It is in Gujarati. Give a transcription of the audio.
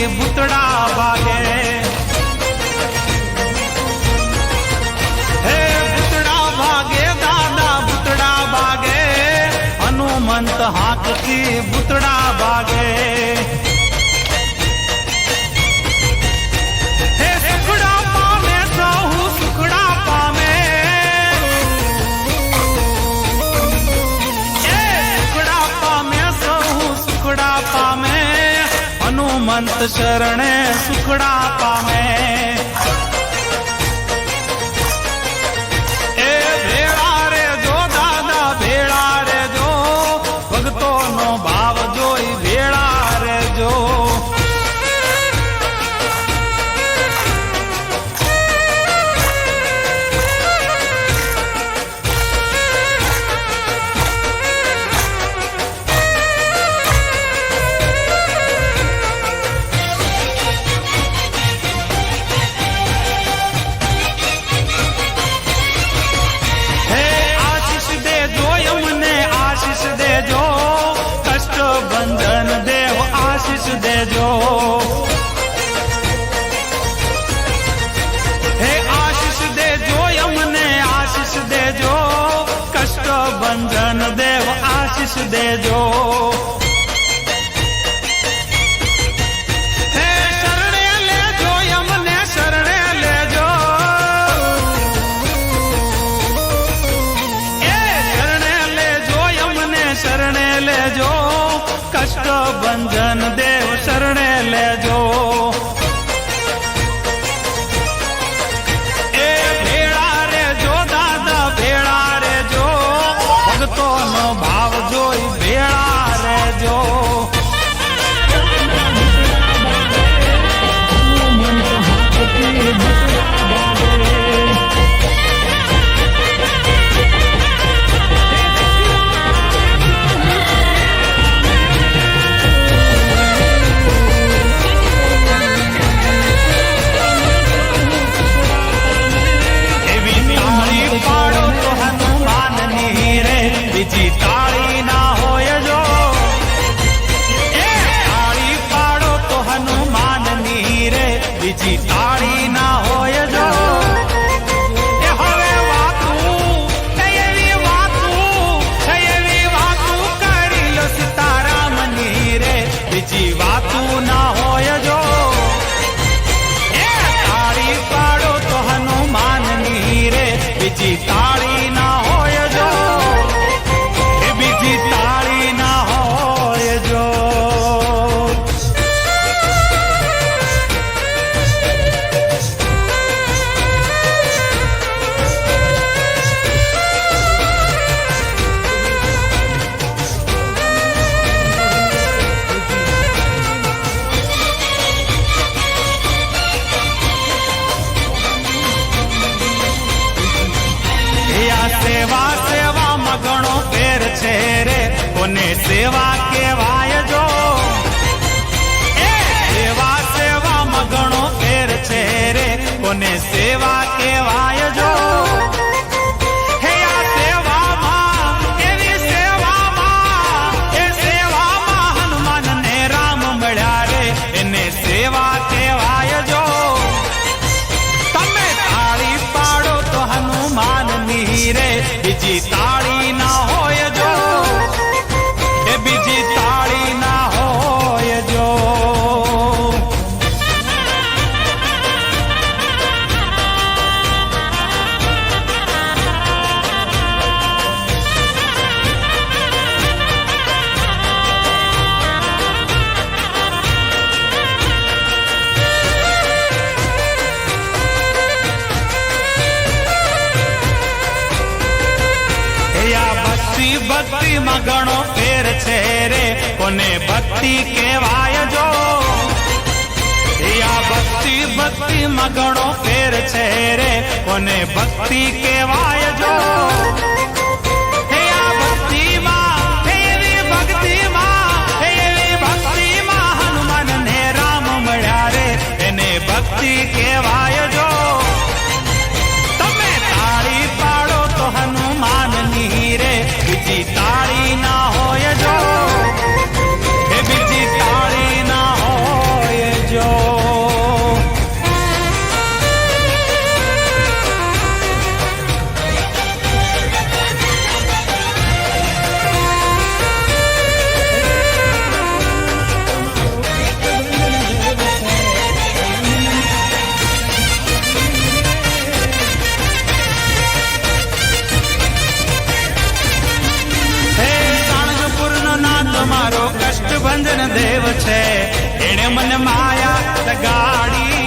ભૂતડા ભાગે, હે ભૂતડા ભાગે દાદા ભૂતડા ભાગે, હનુમંત હાથથી ભૂતડા ભાગે, હે સુખડા પામે સહુ સુખડા પામે, સુખડા પામે સહુ સુખડા પામે, હનુમંત શરણે સુખડા પામે, એ ભેળા રે જો દાદા ભેળા રે જો, ભક્તો નો ભાવ જોઈ ભેળા રે જો, બંધન દેવ આશીષ દેજો, હે આશીષ દેજો અમને આશીષ દેજો, કષ્ટ બંધન દેવ આશીષ દેજો, હે શરણે લેજો અમને શરણે લેજો, એ શરણે લેજો અમને શરણે લેજો, કષ્ટ બંધન દેવ શરણે લેજો, એ ભેળા રે જો દાદા ભેળા રે જો, ભક્તો નો ભાવ જોઈ ભેળા રે જો, બીજી તાળી ના હોય જો, એ તાળી પાડો તો હનુમાનની રે, બીજી તાળી ના હોય જો, એ હવે વાતું એવી વાતું કરી લો સીતારામની રે, બીજી વાતું ના હોય જો, એ તાળી પાડો તો હનુમાનની રે, બીજી તાળી ના હોય જો, બીજી તાળી ના હોય જો, સેવા સેવામાં ઘણો ફેર છે રે, કોને સેવા કેવાય જો, એ સેવા સેવામાં ઘણો ફેર છે રે, કોને સેવા કેવાય જો, હે આ સેવામાં એવી સેવામાં, એ સેવામાં હનુમાન ને રામ મળ્યા રે, એને સેવા કેવાય જો, તમે તાળી પાડો તો હનુમાનની રે, બીજી તાળી ના હોય જો, એ બીજી તાળી ના હોય જો, ભક્તિ માં ઘણો ફેર છે રે, કોને ભક્તિ કેવાય જો, આ ભક્તિ માં ઘણો ફેર છે રે, કોને ભક્તિ કેવાય જો, હે આ ભક્તિમાં એવી ભક્તિમાં હનુમાન ને રામ મળ્યા રે, એને ભક્તિ કેવાય જો, તમે તાળી પાડો તો હનુમાનની રે, બીજી તાળી ના હોય જો, એ બીજી તાળી ના હોય જો. તો મારો કષ્ટભંજન દેવ છે, એણે મને માયા લગાડી.